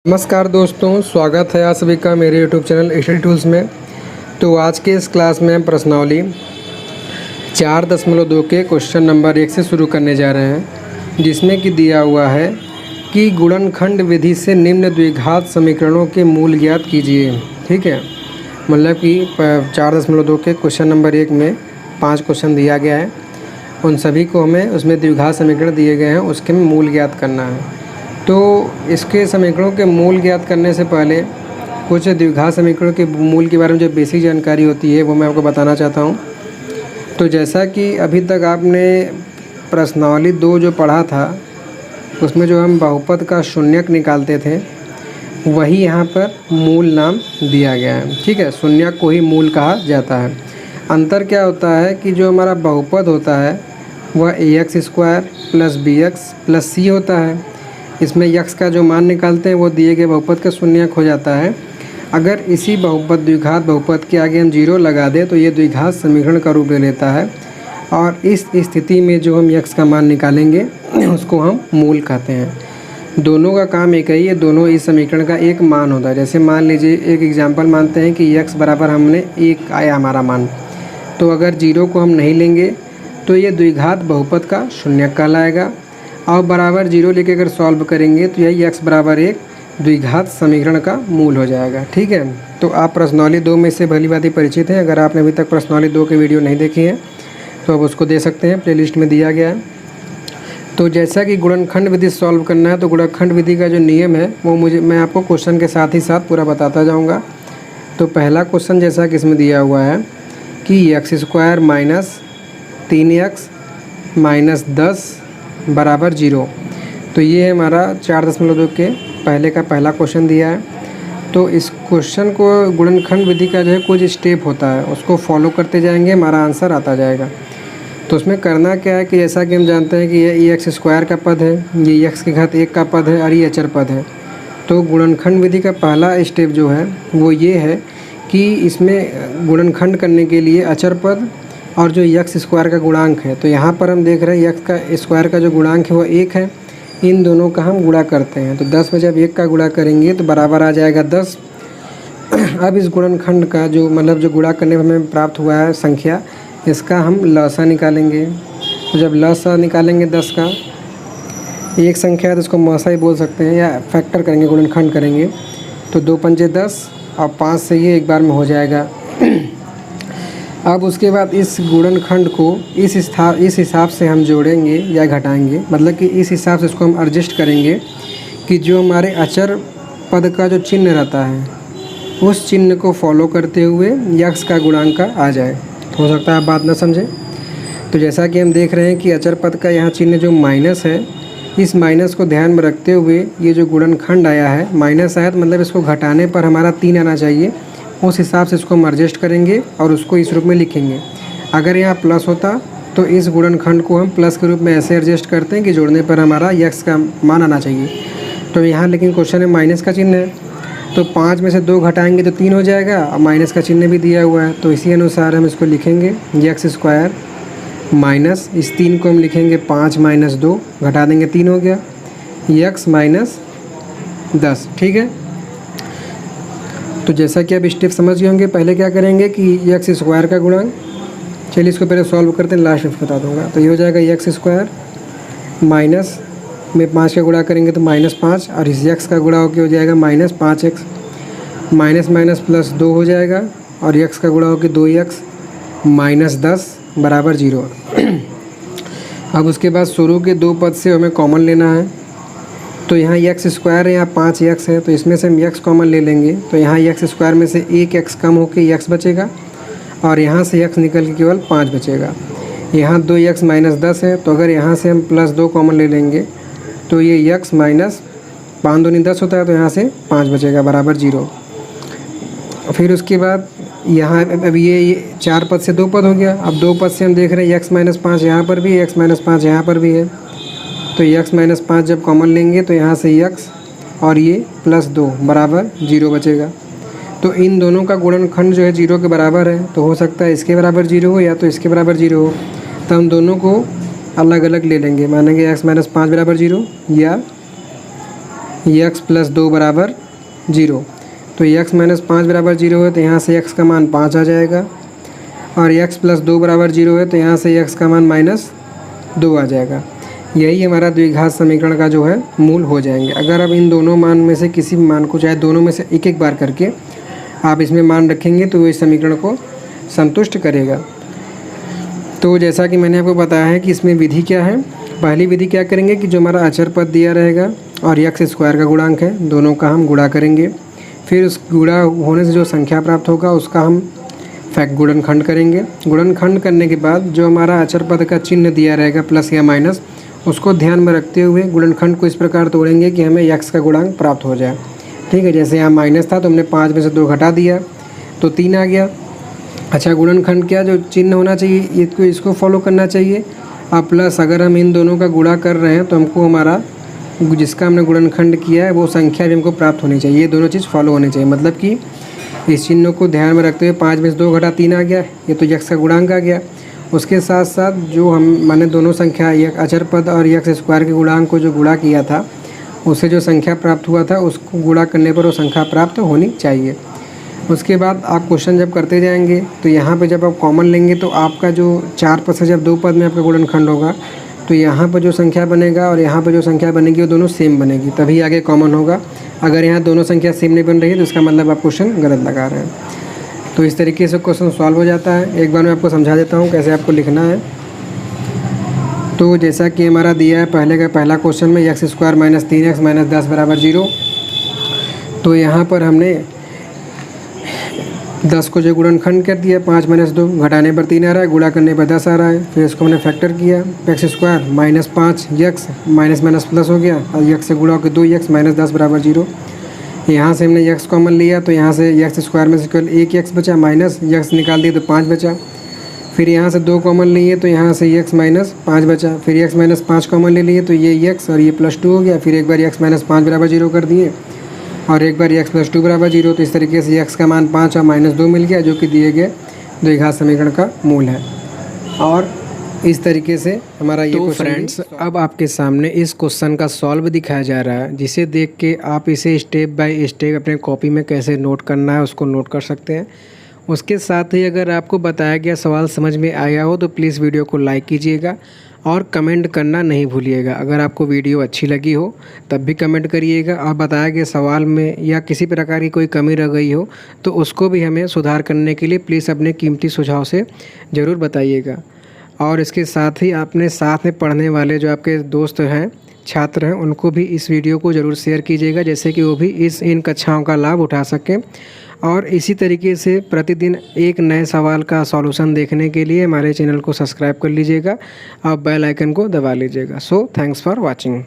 नमस्कार दोस्तों, स्वागत है आप सभी का मेरे यूट्यूब चैनल स्टडी टूल्स में। तो आज के इस क्लास में हम प्रश्नावली 4.2 के क्वेश्चन नंबर 1 से शुरू करने जा रहे हैं, जिसमें कि दिया हुआ है कि गुणनखंड विधि से निम्न द्विघात समीकरणों के मूल ज्ञात कीजिए। ठीक है, मतलब कि 4.2 के क्वेश्चन नंबर 1 में 5 क्वेश्चन दिया गया है, उन सभी को हमें उसमें द्विघात समीकरण दिए गए हैं, उसके मूल ज्ञात करना है। तो इसके समीकरणों के मूल ज्ञात करने से पहले कुछ द्विघात समीकरणों के मूल के बारे में जो बेसिक जानकारी होती है वो मैं आपको बताना चाहता हूँ। तो जैसा कि अभी तक आपने प्रश्नावली 2 जो पढ़ा था, उसमें जो हम बहुपद का शून्यक निकालते थे, वही यहाँ पर मूल नाम दिया गया है। ठीक है, शून्यक को ही मूल कहा जाता है। अंतर क्या होता है कि जो हमारा बहुपद होता है वह ax² + bx + c होता है। इसमें x का जो मान निकालते हैं वो दिए गए बहुपद का शून्यक हो जाता है। अगर इसी बहुपद द्विघात बहुपद के आगे हम 0 लगा दें तो ये द्विघात समीकरण का रूप ले लेता है, और इस स्थिति में जो हम x का मान निकालेंगे उसको हम मूल कहते हैं। दोनों का काम एक ही है, दोनों इस समीकरण का एक मान होता है। जैसे मान लीजिए एक एग्जाम्पल मानते हैं कि x बराबर हमने 1 आया हमारा मान, तो अगर 0 को हम नहीं लेंगे तो ये द्विघात बहुपद का शून्यक कहलाएगा, और बराबर 0 लेके अगर सॉल्व करेंगे तो यही x बराबर 1 द्विघात समीकरण का मूल हो जाएगा। ठीक है, तो आप प्रश्नावली 2 में से भली भांति परिचित हैं। अगर आपने अभी तक प्रश्नावली 2 के वीडियो नहीं देखी हैं तो आप उसको दे सकते हैं, प्लेलिस्ट में दिया गया है। तो जैसा कि गुणनखंड विधि सॉल्व करना है, तो गुणनखंड विधि का जो नियम है वो मैं आपको क्वेश्चन के साथ ही साथ पूरा बताता जाऊँगा। तो पहला क्वेश्चन जैसा कि इसमें दिया हुआ है कि x² - 3x - 10 बराबर 0। तो ये है हमारा 4.2 के पहले का पहला क्वेश्चन दिया है। तो इस क्वेश्चन को गुणनखंड विधि का जो है कुछ स्टेप होता है, उसको फॉलो करते जाएंगे, हमारा आंसर आता जाएगा। तो उसमें करना क्या है कि जैसा कि हम जानते हैं कि ये x² का पद है, ये x की घात 1 का पद है, और ये अचर पद है। तो गुणनखंड विधि का पहला स्टेप जो है वो ये है कि इसमें गुणनखंड करने के लिए अचर पद और जो x² का गुणांक है, तो यहाँ पर हम देख रहे हैं x का स्क्वायर का जो गुणांक है वो 1 है। इन दोनों का हम गुणा करते हैं, तो 10 में जब 1 का गुणा करेंगे तो बराबर आ जाएगा 10। अब इस गुणनखंड का जो मतलब जो गुणा करने में हमें प्राप्त हुआ है संख्या, इसका हम लसा निकालेंगे। तो जब लसा निकालेंगे 10 का, एक संख्या है तो उसको मसा ही बोल सकते हैं, या फैक्टर करेंगे, गुणनखंड करेंगे। तो 2 पंजे 10 और 5 से ये एक बार में हो जाएगा। अब उसके बाद इस गुणनखंड को इस हिसाब से हम जोड़ेंगे या घटाएंगे, मतलब कि इस हिसाब से इसको हम एडजस्ट करेंगे कि जो हमारे अचर पद का जो चिन्ह रहता है उस चिन्ह को फॉलो करते हुए x का गुणांक आ जाए। हो सकता है आप बात ना समझें। तो जैसा कि हम देख रहे हैं कि अचर पद का यहाँ चिन्ह जो माइनस है, इस माइनस को ध्यान में रखते हुए ये जो गुणनखंड आया है, माइनस आया तो मतलब इसको घटाने पर हमारा 3 आना चाहिए। उस हिसाब से इसको हम एडजस्ट करेंगे और उसको इस रूप में लिखेंगे। अगर यहाँ प्लस होता तो इस गुणनखंड को हम प्लस के रूप में ऐसे एडजस्ट करते हैं कि जोड़ने पर हमारा x का मान आना चाहिए। तो यहाँ लेकिन क्वेश्चन में माइनस का चिन्ह है, तो 5 में से 2 घटाएंगे तो 3 हो जाएगा, और माइनस का चिन्ह भी दिया हुआ है, तो इसी अनुसार हम इसको लिखेंगे x² माइनस इस 3 को हम लिखेंगे 5 - 2, घटा देंगे 3 हो गया, x - 10। ठीक है, तो जैसा कि आप स्टेप समझ गए होंगे, पहले क्या करेंगे कि x² का गुणांक, चलिए इसको पहले सॉल्व करते हैं, लास्ट में बता दूंगा। तो ये हो जाएगा x² माइनस में 5 का गुणा करेंगे तो -5, और इस x का गुणा होकर हो जाएगा -5x, माइनस माइनस प्लस 2 हो जाएगा, और x का गुणा होकर 2x - 10 बराबर 0। अब उसके बाद शुरू के 2 पद से हमें कॉमन लेना है। तो यहाँ x² है, यहाँ 5x है, तो इसमें से हम x कॉमन ले लेंगे। तो यहाँ x² में से 1x कम होकर x बचेगा, और यहाँ से x निकल के केवल 5 बचेगा। यहाँ 2x - 10 है, तो अगर यहाँ से हम +2 कॉमन ले लेंगे तो ये x माइनस 5 दूनी 10 होता है, तो यहाँ से 5 बचेगा बराबर 0। फिर उसके बाद यहाँ अब ये 4 पद से 2 पद हो गया। अब 2 पद से हम देख रहे हैं x - 5 यहाँ पर भी है, x - 5 यहाँ पर भी है। तो x - 5 जब कॉमन लेंगे तो यहाँ से x और ये +2 बराबर 0 बचेगा। तो इन दोनों का गुणनखंड जो है 0 के बराबर है, तो हो सकता है इसके बराबर 0 हो या तो इसके बराबर 0 हो। तो हम दोनों को अलग अलग ले लेंगे, मानेंगे x - 5 बराबर 0 या x प्लस 2 बराबर 0। तो x माइनस 5 बराबर 0 है तो यहाँ से x का मान 5 आ जाएगा, और x प्लस 2 बराबर 0 है तो यहाँ से x का मान माइनस 2 आ जाएगा। यही हमारा द्विघात समीकरण का जो है मूल हो जाएंगे। अगर अब इन दोनों मान में से किसी भी मान को, चाहे दोनों में से एक एक बार करके आप इसमें मान रखेंगे तो इस समीकरण को संतुष्ट करेगा। तो जैसा कि मैंने आपको बताया है कि इसमें विधि क्या है। पहली विधि क्या करेंगे कि जो हमारा अचर पद दिया रहेगा और x स्क्वायर का गुणांक है, दोनों का हम गुणा करेंगे। फिर उस गुणा होने से जो संख्या प्राप्त होगा उसका हम गुणनखंड करेंगे। गुणनखंड करने के बाद जो हमारा अचर पद का चिन्ह दिया रहेगा प्लस या माइनस, उसको ध्यान में रखते हुए गुणनखंड को इस प्रकार तोड़ेंगे कि हमें x का गुणांक प्राप्त हो जाए। ठीक है, जैसे यहाँ माइनस था तो हमने 5 में से 2 घटा दिया तो 3 आ गया। अच्छा, गुणनखंड क्या जो चिन्ह होना चाहिए इसको फॉलो करना चाहिए। अब प्लस अगर हम इन दोनों का गुणा कर रहे हैं तो हमको हमारा जिसका हमने गुणनखंड किया है वो संख्या भी हमको प्राप्त होनी चाहिए। ये दोनों चीज़ फॉलो होनी चाहिए। मतलब कि इस चिन्ह को ध्यान में रखते हुए 5 में से 2 घटा 3 आ गया, ये तो x का गुणांक आ गया। उसके साथ साथ जो मैंने दोनों संख्या अचर पद और x स्क्वायर के गुणांक को जो गुणा किया था उससे जो संख्या प्राप्त हुआ था उसको गुणा करने पर वो संख्या प्राप्त होनी चाहिए। उसके बाद आप क्वेश्चन जब करते जाएंगे तो यहाँ पे जब आप कॉमन लेंगे तो आपका जो 4 पद से जब 2 पद में आपका गुणनखंड होगा तो यहाँ पर जो संख्या बनेगा और यहाँ पर जो संख्या बनेगी वो दोनों सेम बनेगी, तभी आगे कॉमन होगा। अगर यहाँ दोनों संख्या सेम नहीं बन रही है तो इसका मतलब आप क्वेश्चन गलत लगा रहे हैं। तो इस तरीके से क्वेश्चन सॉल्व हो जाता है। एक बार मैं आपको समझा देता हूँ कैसे आपको लिखना है। तो जैसा कि हमारा दिया है पहला क्वेश्चन में x square minus 3x minus 10 बराबर 0। तो यहाँ पर हमने 10 को जो गुणनखंड कर दिया, 5 माइनस 2 घटाने पर 3 आ रहा है, गुणा करने पर 10 आ रहा है। फिर इसको हमने फैक्टर किया, x square minus 5x minus minus plus हो गया और x से गुणा होकर 2x माइनस 10 बराबर 0। यहाँ से हमने x कॉमन लिया तो यहाँ से x स्क्वायर में से केवल 1x बचा, माइनस x निकाल दिया तो 5 बचा। फिर यहाँ से 2 कॉमन लिए तो यहाँ से x माइनस 5 बचा। फिर x माइनस 5 कॉमन ले लिए तो ये x और ये प्लस 2 हो गया। फिर एक बार x माइनस 5 बराबर 0 कर दिए और एक बार x प्लस 2 बराबर 0। तो इस तरीके से x का मान 5 और माइनस 2 मिल गया, जो कि दिए गए द्विघात समीकरण का मूल है। और इस तरीके से हमारा ये तो फ्रेंड्स अब आपके सामने इस क्वेश्चन का सॉल्व दिखाया जा रहा है, जिसे देख के आप इसे स्टेप बाय स्टेप अपने कॉपी में कैसे नोट करना है उसको नोट कर सकते हैं। उसके साथ ही अगर आपको बताया गया सवाल समझ में आया हो तो प्लीज़ वीडियो को लाइक कीजिएगा और कमेंट करना नहीं भूलिएगा। अगर आपको वीडियो अच्छी लगी हो तब भी कमेंट करिएगा, और बताया गया सवाल में या किसी प्रकार की कोई कमी रह गई हो तो उसको भी हमें सुधार करने के लिए प्लीज़ अपने कीमती सुझाव से ज़रूर बताइएगा। और इसके साथ ही आपने साथ में पढ़ने वाले जो आपके दोस्त हैं, छात्र हैं, उनको भी इस वीडियो को ज़रूर शेयर कीजिएगा, जैसे कि वो भी इन कक्षाओं का लाभ उठा सकें। और इसी तरीके से प्रतिदिन एक नए सवाल का सॉल्यूशन देखने के लिए हमारे चैनल को सब्सक्राइब कर लीजिएगा और बेल आइकन को दबा लीजिएगा। So thanks for watching.